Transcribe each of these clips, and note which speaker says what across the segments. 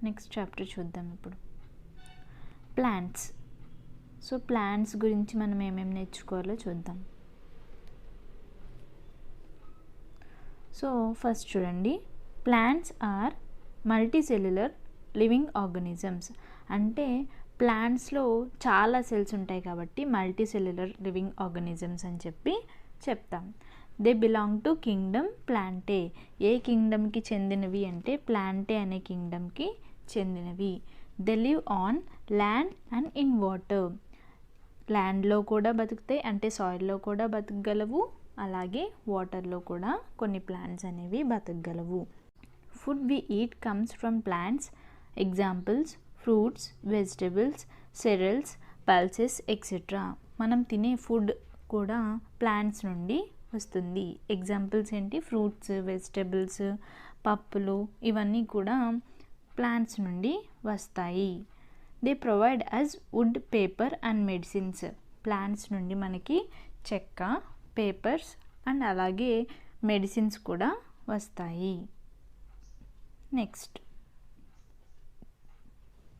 Speaker 1: Next chapter చూద్దాం ఇప్పుడు. Plants. So plants గురించి మనం ఏమేమి నేర్చుకోవాలో చూద్దాం. సో ఫస్ట్ చూడండి, plants are multicellular living organisms. అంటే ప్లాంట్స్లో చాలా సెల్స్ ఉంటాయి కాబట్టి మల్టీసెల్యులర్ లివింగ్ ఆర్గానిజమ్స్ అని చెప్తాం. They belong to kingdom plantae. ఏ కింగ్డమ్కి చెందినవి అంటే ప్లాంటే అనే కింగ్డమ్కి చెందినవి. They live on land and in water. ల్యాండ్లో కూడా బతుకుతాయి, అంటే సాయిల్లో కూడా బతకగలవు, అలాగే వాటర్లో కూడా కొన్ని ప్లాంట్స్ అనేవి బతకగలవు. Food we eat comes from plants. Examples fruits, vegetables, cereals, pulses etcetera. మనం తినే ఫుడ్ కూడా ప్లాంట్స్ నుండి వస్తుంది. ఎగ్జాంపుల్స్ ఏంటి? ఫ్రూట్స్, వెజిటబుల్స్, పప్పులు, ఇవన్నీ కూడా ప్లాంట్స్ నుండి వస్తాయి. They provide us wood, paper and medicines. Plants నుండి మనకి చెక్క, పేపర్స్ అండ్ అలాగే మెడిసిన్స్ కూడా వస్తాయి. Next,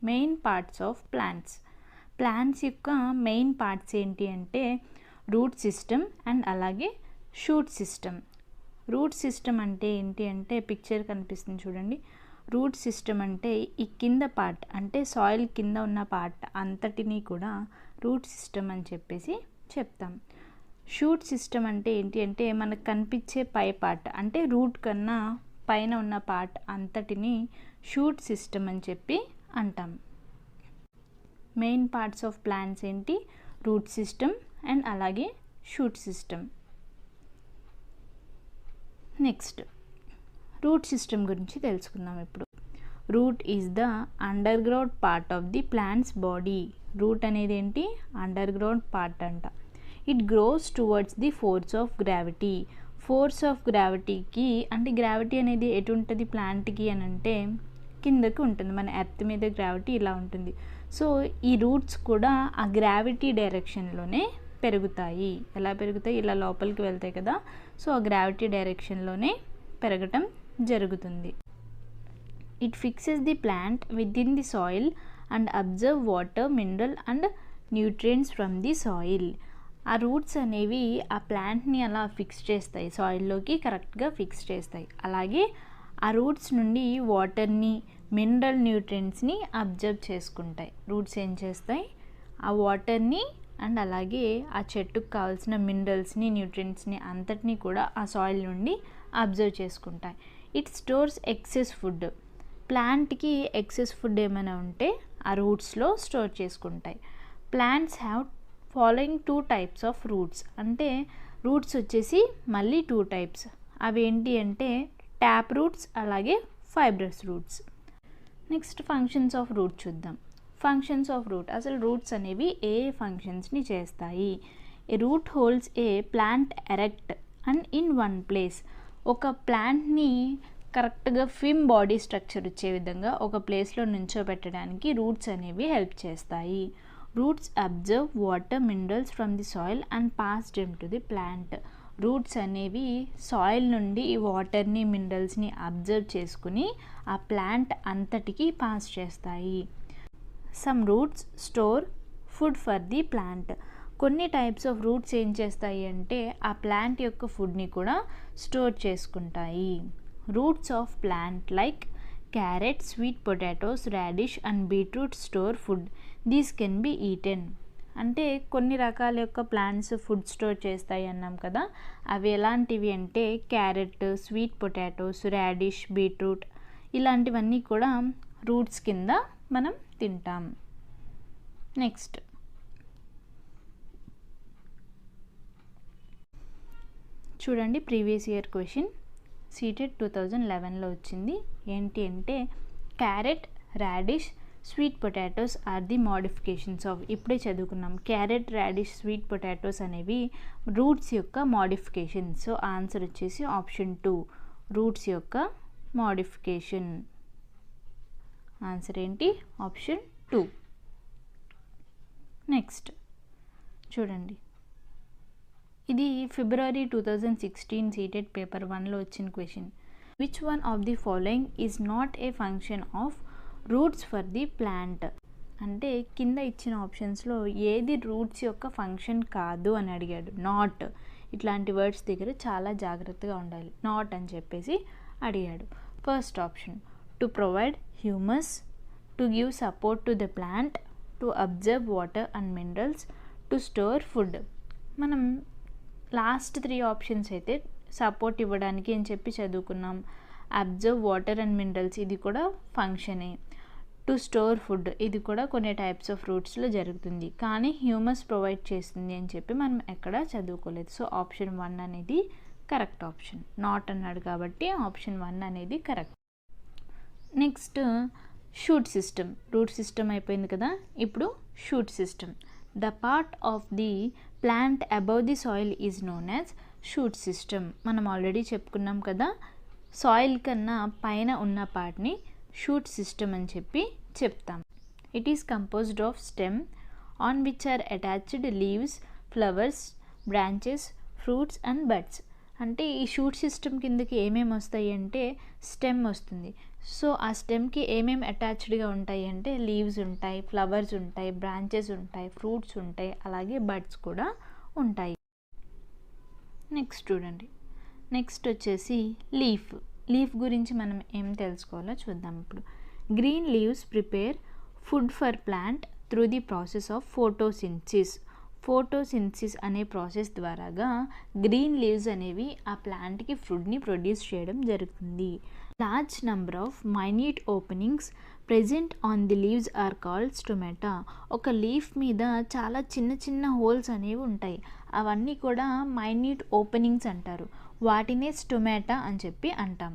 Speaker 1: main parts of plants. Plants యొక్క మెయిన్ పార్ట్స్ ఏంటి అంటే రూట్ సిస్టమ్ అండ్ అలాగే షూట్ సిస్టమ్. రూట్ సిస్టమ్ అంటే ఏంటి అంటే పిక్చర్ కనిపిస్తుంది చూడండి. రూట్ సిస్టమ్ అంటే ఈ కింద పార్ట్, అంటే సాయిల్ కింద ఉన్న పార్ట్ అంతటినీ కూడా రూట్ సిస్టమ్ అని చెప్తాం. షూట్ సిస్టమ్ అంటే ఏంటి అంటే మనకు కనిపించే పై పార్ట్, అంటే రూట్ కన్నా పైన ఉన్న పార్ట్ అంతటిని షూట్ సిస్టమ్ అని అంటాం. మెయిన్ పార్ట్స్ ఆఫ్ ప్లాంట్స్ ఏంటి? రూట్ సిస్టమ్ అండ్ అలాగే shoot system. Next, root system గురించి తెలుసుకుందాం ఇప్పుడు. Root is the underground part of the plant's body. Root అనేది ఏంటి? అండర్ గ్రౌండ్ పార్ట్ అంట. It grows towards the force of gravity. Force of గ్రావిటీకి, అంటే gravity అనేది ఎటు ఉంటుంది ప్లాంట్కి అని అంటే కిందకి ఉంటుంది. మన ఎర్త్ మీద గ్రావిటీ ఇలా ఉంటుంది. సో ఈ రూట్స్ కూడా ఆ గ్రావిటీ డైరెక్షన్లోనే పెరుగుతాయి. ఎలా పెరుగుతాయి? ఇలా లోపలికి వెళ్తాయి కదా. సో ఆ గ్రావిటీ డైరెక్షన్లోనే పెరగటం జరుగుతుంది. It fixes the plant with in the soil and observe water, mineral and nutrients from the soil. ఆ రూట్స్ అనేవి ఆ ప్లాంట్ని అలా ఫిక్స్ చేస్తాయి, సాయిల్లోకి కరెక్ట్గా ఫిక్స్ చేస్తాయి. అలాగే ఆ రూట్స్ నుండి వాటర్ని, మినరల్ న్యూట్రియంట్స్ని అబ్జర్వ్ చేసుకుంటాయి. రూట్స్ ఏం చేస్తాయి? ఆ వాటర్ని అండ్ అలాగే ఆ చెట్టుకు కావాల్సిన మినరల్స్ని, న్యూట్రియంట్స్ని అంతటినీ కూడా ఆ సాయిల్ నుండి అబ్జర్వ్ చేసుకుంటాయి. It stores excess food. ప్లాంట్కి ఎక్సెస్ ఫుడ్ ఏమైనా ఉంటే ఆ రూట్స్లో స్టోర్ చేసుకుంటాయి. Plants have following 2 types of roots. అంటే రూట్స్ వచ్చేసి మళ్ళీ 2 టైప్స్. అవి ఏంటి అంటే ట్యాప్ రూట్స్ అలాగే fibrous roots. Next, functions of root చూద్దాం. ఫంక్షన్స్ ఆఫ్ రూట్, అసలు రూట్స్ అనేవి ఏ ఫంక్షన్స్ని చేస్తాయి? A root holds a plant erect and in one place. ఒక ప్లాంట్ని కరెక్ట్గా ఫిమ్ బాడీ స్ట్రక్చర్ వచ్చే విధంగా ఒక ప్లేస్లో నుంచోబెట్టడానికి రూట్స్ అనేవి హెల్ప్ చేస్తాయి. Roots observe water, minerals from the soil and pass them to the plant. Roots అనేవి సాయిల్ నుండి వాటర్ని, మినరల్స్ని అబ్జర్వ్ చేసుకుని ఆ ప్లాంట్ అంతటికి పాస్ చేస్తాయి. Some roots store food for the plant. కొన్ని టైప్స్ ఆఫ్ రూట్స్ ఏం చేస్తాయి అంటే ఆ ప్లాంట్ యొక్క ఫుడ్ని కూడా స్టోర్ చేసుకుంటాయి. Roots of plant like carrot, sweet potatoes, radish and beetroot store food. These can be eaten. అంటే కొన్ని రకాల యొక్క ప్లాంట్స్ ఫుడ్ స్టోర్ చేస్తాయి అన్నాం కదా. అవి ఎలాంటివి అంటే carrot, sweet potatoes, radish, beetroot ఇలాంటివన్నీ కూడా రూట్స్ కింద మనం తింటాం. నెక్స్ట్, చూడండి ప్రీవియస్ ఇయర్ క్వశ్చన్ సీటెడ్ 2011లో వచ్చింది. ఏంటి అంటే carrot, radish, sweet potatoes are the modifications of. ఇప్పుడే చదువుకున్నాం. క్యారెట్, రాడిష్, స్వీట్ పొటాటోస్ అనేవి రూట్స్ యొక్క మోడిఫికేషన్. సో ఆన్సర్ వచ్చేసి ఆప్షన్ 2, రూట్స్ యొక్క మోడిఫికేషన్. ఆన్సర్ ఏంటి? ఆప్షన్ 2. నెక్స్ట్ చూడండి, ఇది ఫిబ్రవరి 2016 సీటెడ్ పేపర్ 1లో వచ్చిన question. Which one of the following is not a function of roots for the plant. అంటే కింద ఇచ్చిన ఆప్షన్స్లో ఏది రూట్స్ యొక్క ఫంక్షన్ కాదు అని అడిగాడు. నాట్, ఇట్లాంటి వర్డ్స్ దగ్గర చాలా జాగ్రత్తగా ఉండాలి. నాట్ అని చెప్పేసి అడిగాడు. First option, to provide humus, to give support to the plant, to observe water and minerals, to store food. మనం లాస్ట్ 3 ఆప్షన్స్ అయితే సపోర్ట్ ఇవ్వడానికి అని చెప్పి చదువుకున్నాం. అబ్జర్వ్ వాటర్ అండ్ మినరల్స్ ఇది కూడా ఫంక్షనే. టు స్టోర్ ఫుడ్ ఇది కూడా కొన్ని టైప్స్ ఆఫ్ ఫ్రూట్స్లో జరుగుతుంది, కానీ హ్యూమస్ ప్రొవైడ్ చేస్తుంది అని చెప్పి మనం ఎక్కడ చదువుకోలేదు. సో ఆప్షన్ 1 అనేది కరెక్ట్ ఆప్షన్. నాట్ అన్నాడు కాబట్టి ఆప్షన్ 1 అనేది correct. Next shoot system. Root system అయిపోయింది కదా, ఇప్పుడు shoot system. The part of the plant above the soil is known as shoot system. మనం ఆల్రెడీ చెప్పుకున్నాం కదా, సాయిల్ కన్నా పైన ఉన్న పార్ట్ని షూట్ సిస్టమ్ అని చెప్పి చెప్తాం. It is composed of stem on which are attached leaves, flowers, branches, fruits and buds. అంటే ఈ షూట్ సిస్టమ్ కిందకి ఏమేమి వస్తాయి అంటే స్టెమ్ వస్తుంది. సో ఆ స్టెమ్కి ఏమేమి అటాచ్డ్గా ఉంటాయి అంటే లీవ్స్ ఉంటాయి, ఫ్లవర్స్ ఉంటాయి, బ్రాంచెస్ ఉంటాయి, ఫ్రూట్స్ ఉంటాయి, అలాగే బడ్స్ కూడా ఉంటాయి. నెక్స్ట్ చూడండి, నెక్స్ట్ వచ్చేసి లీఫ్. లీఫ్ గురించి మనం ఏం తెలుసుకోవాలో చూద్దాం ఇప్పుడు. Green leaves prepare food for plant through the process of photosynthesis. Photosynthesis అనే ప్రాసెస్ ద్వారాగా గ్రీన్ లీవ్స్ అనేవి ఆ ప్లాంట్కి ఫుడ్ని ప్రొడ్యూస్ చేయడం జరుగుతుంది. Large number of minute openings present on the leaves are called stomata. ఒక లీఫ్ మీద చాలా చిన్న చిన్న హోల్స్ అనేవి ఉంటాయి, అవన్నీ కూడా మైన్యూట్ ఓపెనింగ్స్ అంటారు. వాటినే స్టొమాటా అని చెప్పి అంటాం.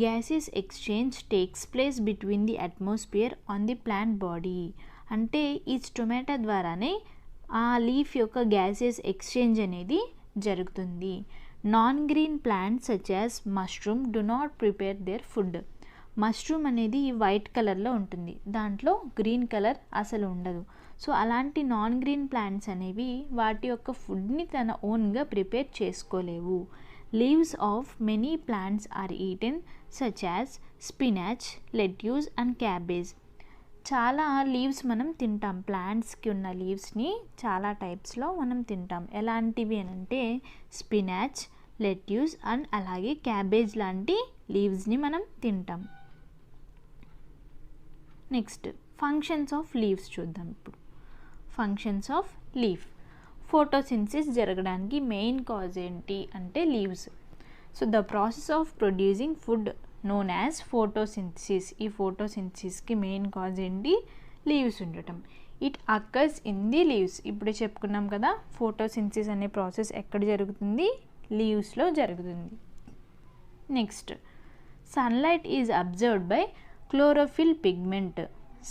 Speaker 1: Gases exchange takes place between the atmosphere on the plant body. అంటే ఈ స్టొమాటా ద్వారానే ఆ లీఫ్ యొక్క గ్యాసెస్ ఎక్స్చేంజ్ అనేది జరుగుతుంది. Non green plants such as mushroom do not prepare their food. Mushroom అనేది వైట్ కలర్లో ఉంటుంది, దాంట్లో గ్రీన్ కలర్ అసలు ఉండదు. సో అలాంటి నాన్ గ్రీన్ ప్లాంట్స్ అనేవి వాటి యొక్క ఫుడ్ని తన ఓన్గా ప్రిపేర్ చేసుకోలేవు. Leaves of many plants are eaten such as spinach, lettuce and cabbage. చాలా లీవ్స్ మనం తింటాం, ప్లాంట్స్కి ఉన్న లీవ్స్ని చాలా టైప్స్లో మనం తింటాం. ఎలాంటివి అని అంటే స్పినాచ్, లెట్యూస్ అండ్ అలాగే క్యాబేజ్ లాంటి లీవ్స్ని మనం తింటాం. నెక్స్ట్ ఫంక్షన్స్ ఆఫ్ లీవ్స్ చూద్దాం ఇప్పుడు. Functions of leaf. ఫోటోసింథసిస్ జరగడానికి మెయిన్ కాజ్ ఏంటి అంటే leaves. So the process of producing food known as photosynthesis. ఈ ఫోటోసింథసిస్కి మెయిన్ కాజ్ ఏంటి? లీవ్స్ ఉండటం. It occurs in the leaves. ఇప్పుడు చెప్పుకున్నాం కదా, ఫోటోసింథసిస్ అనే ప్రాసెస్ ఎక్కడ జరుగుతుంది? లీవ్స్లో జరుగుతుంది. Next sunlight is observed by chlorophyll pigment.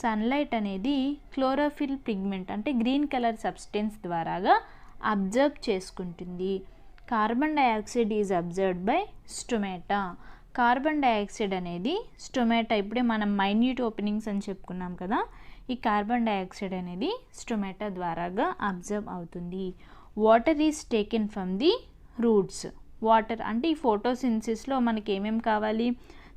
Speaker 1: Sunlight అనేది క్లోరోఫిల్ పిగ్మెంట్ అంటే గ్రీన్ కలర్ సబ్స్టెన్స్ ద్వారాగా అబ్జర్వ్ చేసుకుంటుంది. Carbon dioxide is observed by stomata. Carbon dioxide అనేది స్టొమాటా, ఇప్పుడే మనం మైన్యూట్ ఓపెనింగ్స్ అని చెప్పుకున్నాం కదా, ఈ కార్బన్ డైఆక్సైడ్ అనేది స్టొమాటా ద్వారాగా అబ్జర్వ్ అవుతుంది. Water is taken from the roots. Water అంటే ఈ ఫోటోసింథసిస్లో మనకి ఏమేమి కావాలి?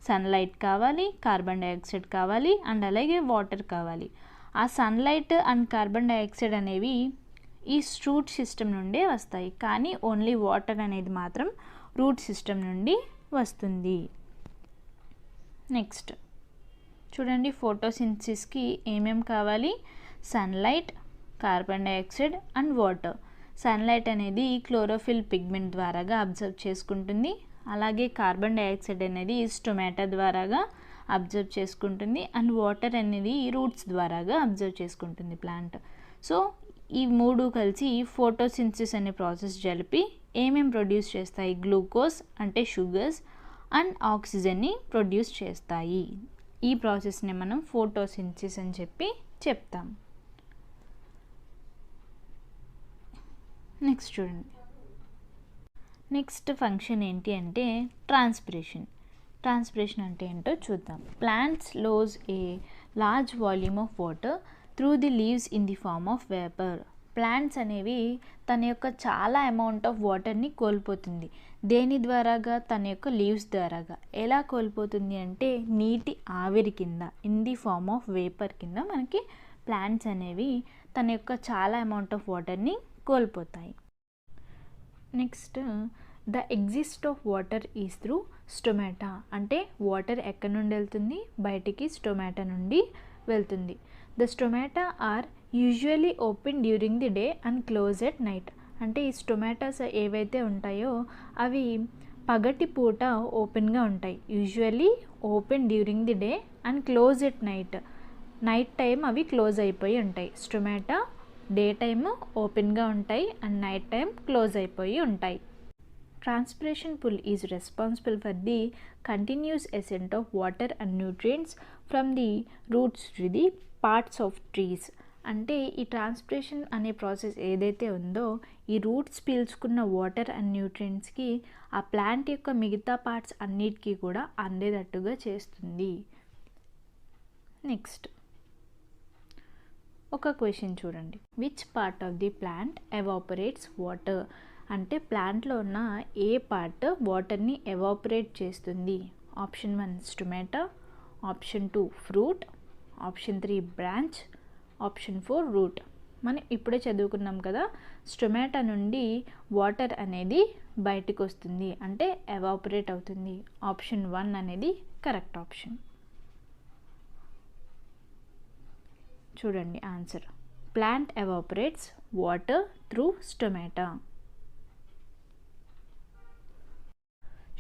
Speaker 1: సన్లైట్ కావాలి, కార్బన్ డైఆక్సైడ్ కావాలి అండ్ అలాగే వాటర్ కావాలి. ఆ సన్లైట్ అండ్ కార్బన్ డైఆక్సైడ్ అనేవి ఈ రూట్ సిస్టమ్ నుండే వస్తాయి, కానీ ఓన్లీ వాటర్ అనేది మాత్రం రూట్ సిస్టమ్ నుండి వస్తుంది. నెక్స్ట్ చూడండి, ఫోటోసింథసిస్కి ఏమేమి కావాలి? Sunlight, carbon dioxide and water. Sunlight అనేది క్లోరోఫిల్ పిగ్మెంట్ ద్వారాగా అబ్జర్వ్ చేసుకుంటుంది, అలాగే కార్బన్ డైఆక్సైడ్ అనేది స్టొమాటా ద్వారాగా అబ్జర్వ్ చేసుకుంటుంది అండ్ వాటర్ అనేది రూట్స్ ద్వారాగా అబ్జర్వ్ చేసుకుంటుంది ప్లాంట్. సో ఈ మూడు కలిసి ఫోటోసింథసిస్ అనే ప్రాసెస్ జరిపి ఏమేమి ప్రొడ్యూస్ చేస్తాయి? గ్లూకోజ్ అంటే షుగర్స్ అండ్ ఆక్సిజన్ని ప్రొడ్యూస్ చేస్తాయి. ఈ ప్రాసెస్ని మనం ఫోటోసింథసిస్ అని చెప్పి చెప్తాం. నెక్స్ట్ చూడండి, నెక్స్ట్ ఫంక్షన్ ఏంటి అంటే ట్రాన్స్పిరేషన్. ట్రాన్స్పిరేషన్ అంటే ఏంటో చూద్దాం. Plants lose a large volume of water through the leaves in the form of vapour. ప్లాంట్స్ అనేవి తన యొక్క చాలా అమౌంట్ ఆఫ్ వాటర్ని కోల్పోతుంది. దేని ద్వారాగా? తన యొక్క లీవ్స్ ద్వారాగా. ఎలా కోల్పోతుంది అంటే నీటి ఆవిరి కింద, in the form of vapour కింద మనకి ప్లాంట్స్ అనేవి తన యొక్క చాలా అమౌంట్ ఆఫ్ వాటర్ని కోల్పోతాయి. Next, the exist of water is through stomata. అంటే వాటర్ ఎక్కడి నుండి వెళ్తుంది? బయటికి స్టొమాటా నుండి వెళ్తుంది. The stomata are usually open during the day and close at night. అంటే ఈ స్టొమాటాస్ ఏవైతే ఉంటాయో అవి పగటి పూట ఓపెన్గా ఉంటాయి. Usually open during the day and close at night. Night time అవి క్లోజ్ అయిపోయి ఉంటాయి. స్టొమాటా డే టైమ్ ఓపెన్గా ఉంటాయి అండ్ నైట్ టైం క్లోజ్ అయిపోయి ఉంటాయి. Transpiration pull is responsible for the continuous ascent of water and nutrients from the roots to the parts of trees. అంటే ఈ transpiration అనే ప్రాసెస్ ఏదైతే ఉందో ఈ రూట్స్ పీల్చుకున్న వాటర్ అండ్ న్యూట్రియంట్స్కి ఆ ప్లాంట్ యొక్క మిగతా పార్ట్స్ అన్నిటికీ కూడా అందేటట్టుగా చేస్తుంది. నెక్స్ట్ ఒక క్వశ్చన్ చూడండి. Which part of the plant evaporates water. అంటే ప్లాంట్లో ఉన్న ఏ పార్ట్ వాటర్ని ఎవాపరేట్ చేస్తుంది? Option 1 stomata, option 2 fruit, option 3 branch, option 4 root. మనం ఇప్పుడే చదువుకున్నాం కదా, స్టొమాటా నుండి వాటర్ అనేది బయటకు వస్తుంది అంటే ఎవాపరేట్ అవుతుంది. ఆప్షన్ 1 అనేది కరెక్ట్ ఆప్షన్. చూడండి answer. Plant evaporates water through stomata.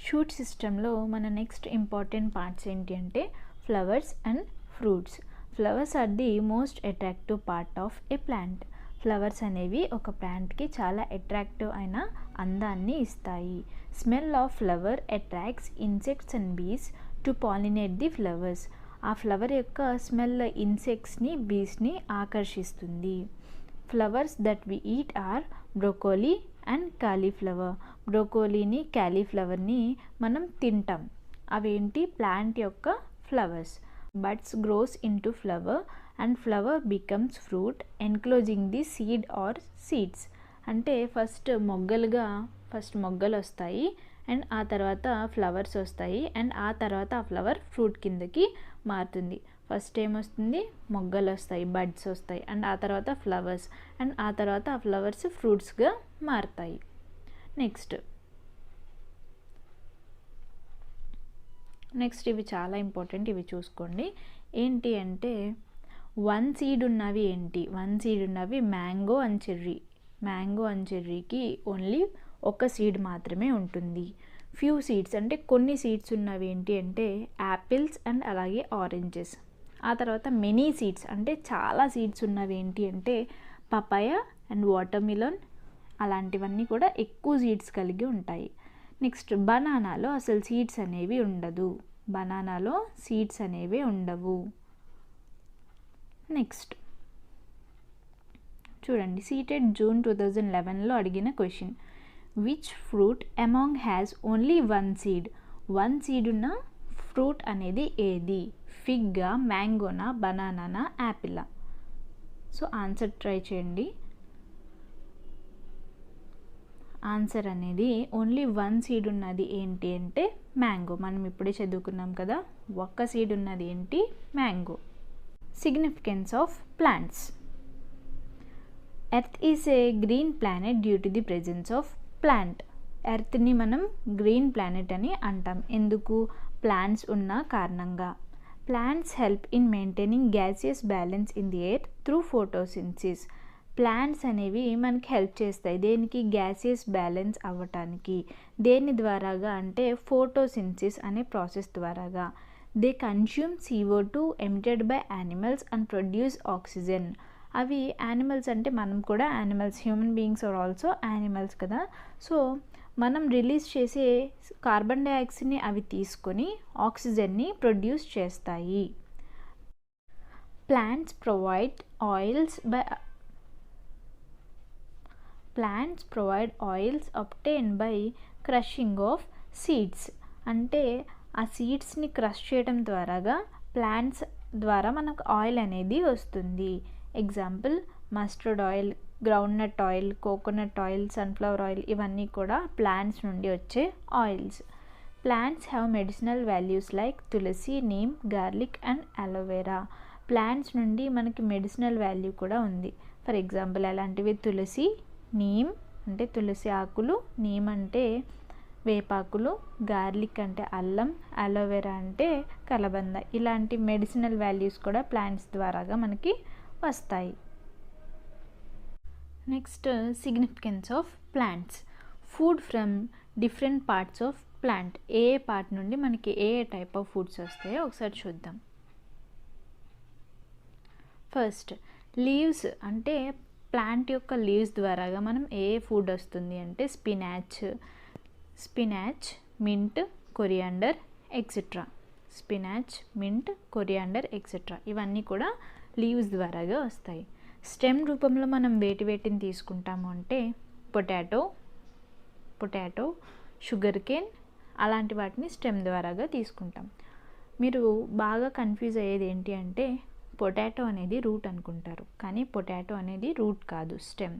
Speaker 1: Shoot సిస్టంలో మన నెక్స్ట్ ఇంపార్టెంట్ పార్ట్స్ ఏంటి అంటే flowers and fruits. Flowers are the most attractive part of a plant. Flowers అనేవి ఒక ప్లాంట్కి చాలా అట్రాక్టివ్ అయిన అందాన్ని ఇస్తాయి. Smell of flower attracts insects and bees to pollinate the flowers. ఆ ఫ్లవర్ యొక్క స్మెల్ ఇన్సెక్ట్స్ని, బీస్ని ఆకర్షిస్తుంది. Flowers that we eat are broccoli and cauliflower. బ్రోకోలీని, కాలీఫ్లవర్ని మనం తింటాం. అవేంటి? ప్లాంట్ యొక్క flowers. Buds gross into flower and flower becomes fruit enclosing the seed are seeds. అంటే ఫస్ట్ మొగ్గలు వస్తాయి అండ్ ఆ తర్వాత ఫ్లవర్స్ వస్తాయి అండ్ ఆ తర్వాత ఆ ఫ్లవర్ ఫ్రూట్ కిందకి మారుతుంది. ఫస్ట్ ఏమొస్తుంది? మొగ్గలు వస్తాయి, బడ్స్ వస్తాయి అండ్ ఆ తర్వాత ఫ్లవర్స్ అండ్ ఆ తర్వాత ఆ ఫ్లవర్స్ ఫ్రూట్స్గా మారుతాయి. నెక్స్ట్ ఇవి చాలా ఇంపార్టెంట్, ఇవి చూసుకోండి. ఏంటి అంటే 1 సీడ్ ఉన్నవి ఏంటి? 1 సీడ్ ఉన్నవి mango and cherry. Mango and చెర్రీకి ఓన్లీ ఒక సీడ్ మాత్రమే ఉంటుంది. ఫ్యూ సీడ్స్ అంటే కొన్ని సీడ్స్ ఉన్నవి ఏంటి అంటే యాపిల్స్ అండ్ అలాగే ఆరెంజెస్. ఆ తర్వాత మెనీ సీడ్స్ అంటే చాలా సీడ్స్ ఉన్నవి ఏంటి అంటే పపాయ అండ్ వాటర్ మిలన్. అలాంటివన్నీ కూడా ఎక్కువ సీడ్స్ కలిగి ఉంటాయి. నెక్స్ట్ బనానాలో అసలు సీడ్స్ అనేవి ఉండదు. బనానాలో సీడ్స్ అనేవి ఉండవు. నెక్స్ట్ చూడండి, సీటెడ్ జూన్ 2011లో అడిగిన question. Which fruit among has only 1 seed. 1 seed ఉన్న ఫ్రూట్ అనేది ఏది? ఫిగ్గా, మ్యాంగోనా, బనానానా, యాపిలా? సో ఆన్సర్ ట్రై చేయండి. ఆన్సర్ అనేది ఓన్లీ 1 సీడ్ ఉన్నది ఏంటి అంటే మ్యాంగో. మనం ఇప్పుడే చదువుకున్నాం కదా, ఒక్క సీడ్ ఉన్నది ఏంటి? Mango. Significance of plants. Earth is a green planet due to the presence of plant. ఎర్త్ని మనం గ్రీన్ ప్లానెట్ అని అంటాం. ఎందుకు? ప్లాంట్స్ ఉన్న కారణంగా. Plants help in maintaining gaseous balance in the air through photosynthesis. Plants అనేవి మనకి హెల్ప్ చేస్తాయి. దేనికి? గ్యాసియస్ బ్యాలెన్స్ అవ్వటానికి. దేని ద్వారాగా అంటే ఫోటోసింథసిస్ అనే ప్రాసెస్ ద్వారాగా. They consume CO2 emitted by animals and produce oxygen. అవి యానిమల్స్ అంటే మనం కూడా animals, human beings are also animals కదా. సో మనం రిలీజ్ చేసే కార్బన్ డైఆక్సైడ్ని అవి తీసుకొని ఆక్సిజన్ని ప్రొడ్యూస్ చేస్తాయి. Plants provide oils obtained by crushing of seeds. అంటే ఆ సీడ్స్ని క్రష్ చేయడం ద్వారాగా ప్లాంట్స్ ద్వారా మనకు ఆయిల్ అనేది వస్తుంది. Example mustard oil, groundnut oil, coconut oil, sunflower oil ఇవన్నీ కూడా ప్లాంట్స్ నుండి వచ్చే oils. Plants have medicinal values like tulsi, neem, garlic and aloe vera. Plants నుండి మనకి మెడిసినల్ వాల్యూ కూడా ఉంది. ఫర్ ఎగ్జాంపుల్ అలాంటివి తులసి, నీమ్ అంటే తులసి ఆకులు, నీమ్ అంటే వేపాకులు, గార్లిక్ అంటే అల్లం, అలోవెరా అంటే కలబంద. ఇలాంటి మెడిసినల్ వాల్యూస్ కూడా ప్లాంట్స్ ద్వారాగా మనకి వస్తాయి. Next significance of plants. Food from different parts of plant. A part నుండి మనకి ఏ టైప్ ఆఫ్ ఫుడ్స్ వస్తాయో ఒకసారి చూద్దాం. ఫస్ట్ లీవ్స్ అంటే ప్లాంట్ యొక్క లీవ్స్ ద్వారాగా మనం ఏ ఫుడ్ వస్తుంది అంటే spinach, mint, coriander etcetera. Spinach, mint, coriander etcetera ఇవన్నీ కూడా లీవ్స్ ద్వారాగా వస్తాయి. స్టెమ్ రూపంలో మనం వేటిని తీసుకుంటాము అంటే పొటాటో, షుగర్ కేన్ అలాంటి వాటిని స్టెమ్ ద్వారాగా తీసుకుంటాం. మీరు బాగా కన్ఫ్యూజ్ అయ్యేది ఏంటి అంటే పొటాటో అనేది రూట్ అనుకుంటారు, కానీ పొటాటో అనేది రూట్ కాదు, stem.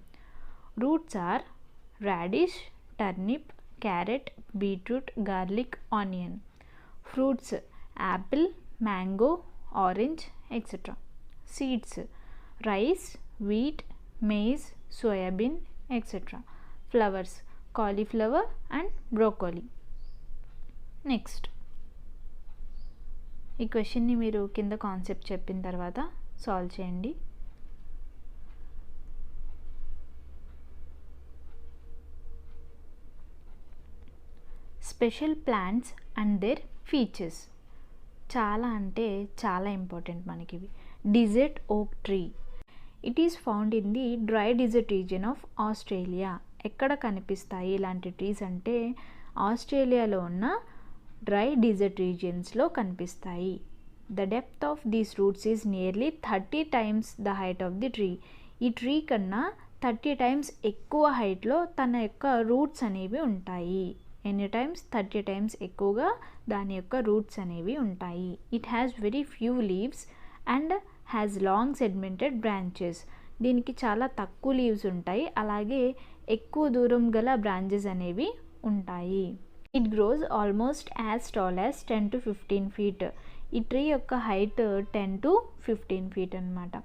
Speaker 1: Roots are radish, turnip, carrot, beetroot, garlic, onion. Fruits apple, mango, orange etcetera. Seeds rice, wheat, maize, soybean etcetera. Flowers cauliflower and broccoli. Next ఈ క్వశ్చన్ని మీరు కింద కాన్సెప్ట్ చెప్పిన తర్వాత సాల్వ్ చేయండి. Special plants and their features. చాలా అంటే చాలా ఇంపార్టెంట్ మనకి ఇవి. Desert oak tree. It is found in the dry desert region of Australia. ఎక్కడ కనిపిస్తాయి ఇలాంటి ట్రీస్ అంటే ఆస్ట్రేలియాలో ఉన్న డ్రై డిజర్ట్ రీజియన్స్లో కనిపిస్తాయి. The depth of these roots is nearly 30 times the height of the tree. ఈ ట్రీ కన్నా 30 times ఎక్కువ హైట్లో తన యొక్క రూట్స్ అనేవి ఉంటాయి. ఎన్ని టైమ్స్? 30 times ఎక్కువగా దాని యొక్క రూట్స్ అనేవి ఉంటాయి. It has very few leaves and has long segmented branches. దీనికి చాలా తక్కువ లీవ్స్ ఉంటాయి, అలాగే ఎక్కువ దూరం గల బ్రాంచెస్ అనేవి ఉంటాయి. It grows almost as tall as 10 to 15 feet. ఈ ట్రీ యొక్క హైట్ 10 to 15 feet అనమాట.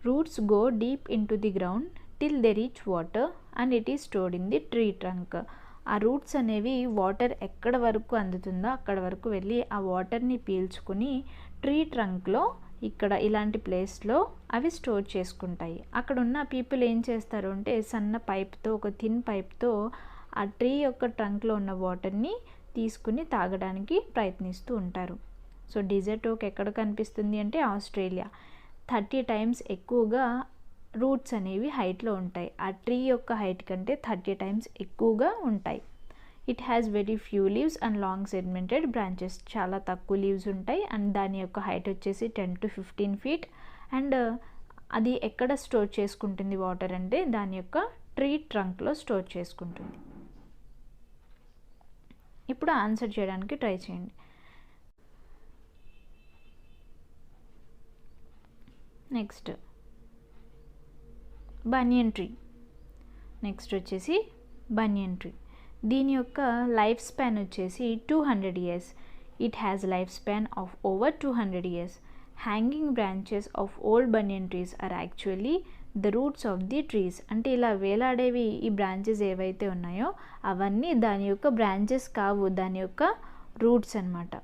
Speaker 1: Roots go deep in to the ground till they reach water and it is stored in the tree trunk. ఆ roots అనేవి water ఎక్కడ వరకు అందుతుందో అక్కడ వరకు వెళ్ళి ఆ వాటర్ని పీల్చుకుని ట్రీ ట్రంక్లో ఇక్కడ ఇలాంటి ప్లేస్లో అవి స్టోర్ చేసుకుంటాయి. అక్కడ ఉన్న పీపుల్ ఏం చేస్తారు అంటే సన్న పైప్తో, ఒక థిన్ పైప్తో ఆ ట్రీ యొక్క ట్రంక్లో ఉన్న వాటర్ని తీసుకుని తాగడానికి ప్రయత్నిస్తూ ఉంటారు. సో డిజర్ట్ ఓక్ ఎక్కడ కనిపిస్తుంది అంటే ఆస్ట్రేలియా. 30 times ఎక్కువగా రూట్స్ అనేవి హైట్లో ఉంటాయి. ఆ ట్రీ యొక్క హైట్ కంటే 30 times ఎక్కువగా ఉంటాయి. It has very few leaves and long segmented branches. చాలా తక్కువ లీవ్స్ ఉంటాయి అండ్ దాని యొక్క హైట్ వచ్చేసి 10 to 15 feet. అండ్ అది ఎక్కడ స్టోర్ చేసుకుంటుంది వాటర్ అంటే దాని యొక్క ట్రీ ట్రంక్లో స్టోర్ చేసుకుంటుంది. ఇప్పుడు ఆన్సర్ చేయడానికి ట్రై చేయండి. నెక్స్ట్ బనియన్ ట్రీ. నెక్స్ట్ వచ్చేసి బనియన్ ట్రీ. దీని యొక్క లైఫ్ స్పాన్ వచ్చేసి 200 years. It has life span of over 200 years. Hanging branches of old banyan trees are actually the roots of the trees. అంటే ఇలా వేలాడేవి ఈ బ్రాంచెస్ ఏవైతే ఉన్నాయో అవన్నీ దాని యొక్క బ్రాంచెస్ కావు, దాని యొక్క రూట్స్ అన్నమాట.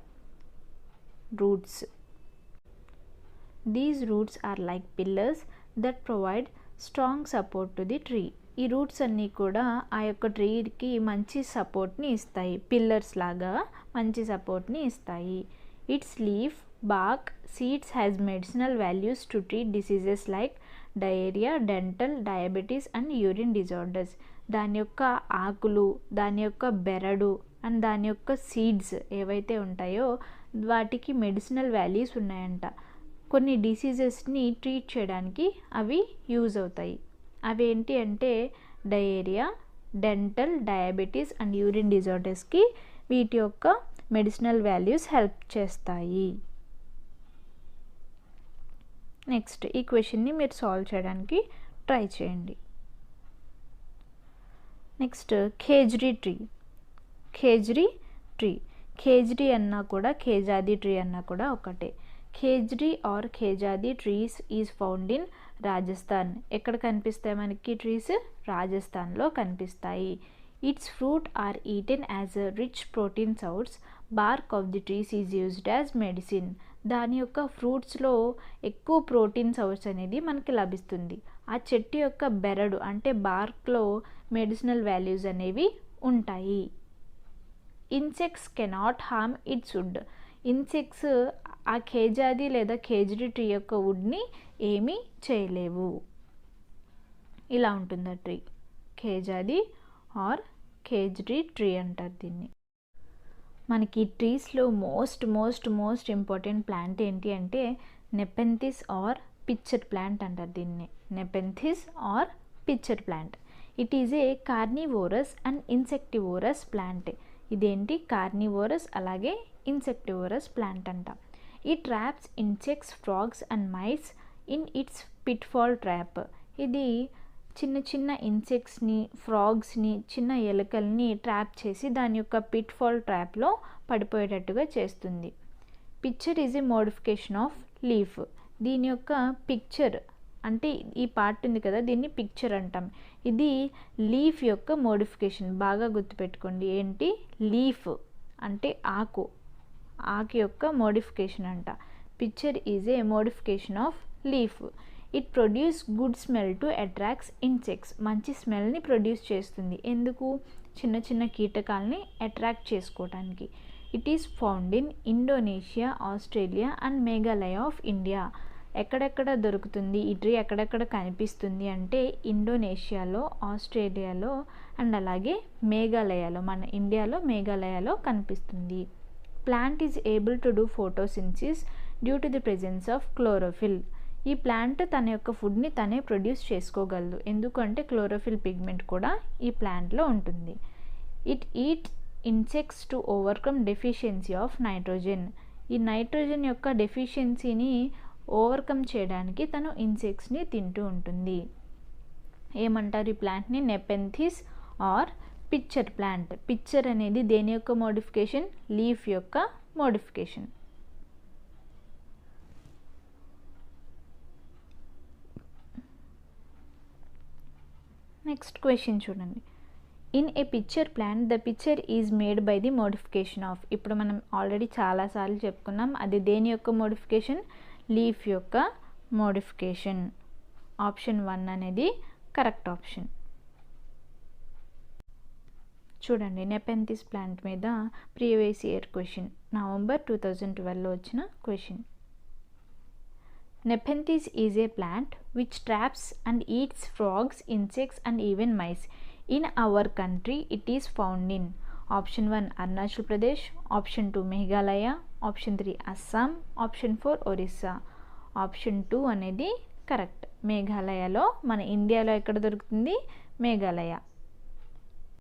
Speaker 1: Roots. These roots are like pillars that provide strong support to the tree. ఈ రూట్స్ అన్నీ కూడా ఆ యొక్క ట్రీకి మంచి సపోర్ట్ని ఇస్తాయి, పిల్లర్స్ లాగా మంచి సపోర్ట్ని ఇస్తాయి. It's leaf, bark, seeds has medicinal values to treat diseases like diarrhea, dental, diabetes and urine disorders. దాని యొక్క ఆకులు, దాని యొక్క బెరడు అండ్ దాని యొక్క సీడ్స్ ఏవైతే ఉంటాయో వాటికి మెడిసినల్ వాల్యూస్ ఉన్నాయంట. కొన్ని డిసీజెస్ని ట్రీట్ చేయడానికి అవి యూజ్ అవుతాయి. అవి ఏంటి అంటే diarrhoea, dental, diabetes and urine డిజార్డర్స్కి వీటి యొక్క మెడిసినల్ వాల్యూస్ హెల్ప్ చేస్తాయి. నెక్స్ట్ ఈ క్వశ్చన్ని మీరు సాల్వ్ చేయడానికి ట్రై చేయండి. Next khejri tree. Khejri tree, khejri అన్నా కూడా ఖేజాది ట్రీ అన్నా కూడా ఒకటే. Khejri or khejadi trees is found in Rajasthan. ఎక్కడ కనిపిస్తాయి మనకి ట్రీస్? రాజస్థాన్లో కనిపిస్తాయి. Its fruit are eaten as a rich protein source. Bark of the trees is used as medicine. దాని యొక్క ఫ్రూట్స్లో ఎక్కువ ప్రోటీన్ సోర్స్ అనేది మనకి లభిస్తుంది. ఆ చెట్టు యొక్క బెరడు అంటే బార్క్లో మెడిసినల్ వాల్యూస్ అనేవి ఉంటాయి. Insects cannot harm its wood. Insects ఆ ఖేజాది లేదా ఖేజ్రీ ట్రీ యొక్క వుడ్ని ఏమీ చేయలేవు. ఇలా ఉంటుంది ఆ ట్రీ. ఖేజాది ఆర్ ఖేజ్రీ ట్రీ అంటారు దీన్ని. మనకి ట్రీస్లో మోస్ట్ ఇంపార్టెంట్ ప్లాంట్ ఏంటి అంటే నెపెంథిస్ ఆర్ పిక్చర్ ప్లాంట్ అంటారు దీన్ని. Nepenthes or pitcher plant. It is a carnivorous and insectivorous plant. ఇదేంటి? కార్నివోరస్ అలాగే ఇన్సెక్టివోరస్ ప్లాంట్ అంట. ఈ traps insects, frogs and mites in its pitfall trap. ఇది చిన్న చిన్న ఇన్సెక్ట్స్ని, ఫ్రాగ్స్ని, చిన్న ఎలుకల్ని ట్రాప్ చేసి దాని యొక్క పిట్ఫాల్ ట్రాప్లో పడిపోయేటట్టుగా చేస్తుంది. Picture is a modification of leaf. దీని యొక్క పిక్చర్ అంటే ఈ పార్ట్ ఉంది కదా, దీన్ని పిక్చర్ అంటాం. ఇది లీఫ్ యొక్క మోడిఫికేషన్. బాగా గుర్తుపెట్టుకోండి. ఏంటి? లీఫ్ అంటే ఆకు, ఆకు యొక్క మోడిఫికేషన్ అంట. Picture is a modification of leaf. It produce good smell to attracts insects. మంచి స్మెల్ని ప్రొడ్యూస్ చేస్తుంది. ఎందుకు? చిన్న చిన్న కీటకాలని అట్రాక్ట్ చేసుకోవడానికి. It is found in Indonesia, Australia and Meghalaya of India. ఎక్కడెక్కడ దొరుకుతుంది ఈ ట్రీ? ఎక్కడెక్కడ కనిపిస్తుంది అంటే ఇండోనేషియాలో, ఆస్ట్రేలియాలో అండ్ అలాగే మేఘాలయలో, మన ఇండియాలో మేఘాలయలో కనిపిస్తుంది. Plant is able to do photosynthesis due to the presence of chlorophyll. ఈ ప్లాంట్ తన యొక్క ఫుడ్ని తనే ప్రొడ్యూస్ చేసుకోగలదు. ఎందుకంటే క్లోరోఫిల్ పిగ్మెంట్ కూడా ఈ ప్లాంట్లో ఉంటుంది. It eat insects to overcome deficiency of nitrogen. ఈ నైట్రోజన్ యొక్క డెఫిషియన్సీని ఓవర్కమ్ చేయడానికి తను ఇన్సెక్ట్స్ని తింటూ ఉంటుంది. ఏమంటారు ఈ ప్లాంట్ని? నెపెంథిస్ ఆర్ పిక్చర్ ప్లాంట్. పిక్చర్ అనేది దేని యొక్క మోడిఫికేషన్? లీఫ్ యొక్క మోడిఫికేషన్. నెక్స్ట్ క్వశ్చన్ చూడండి. In a picture plant the picture is made by the modification of. ఇప్పుడు మనం ఆల్రెడీ చాలాసార్లు చెప్పుకున్నాం. అది దేని యొక్క మోడిఫికేషన్? లీఫ్ యొక్క మోడిఫికేషన్. ఆప్షన్ 1 అనేది కరెక్ట్ ఆప్షన్. చూడండి, నెపెంథిస్ ప్లాంట్ మీద ప్రీవియస్ ఇయర్ క్వశ్చన్, నవంబర్ 2012లో వచ్చిన question. Nepenthes is a plant which traps and eats frogs, insects and even mice. In our country, it is found in option 1 Arunachal Pradesh, option 2 Meghalaya, option 3 Assam, option 4 Orissa. Option 2 అనేది correct. మేఘాలయలో, మన ఇండియాలో ఎక్కడ దొరుకుతుంది? మేఘాలయ.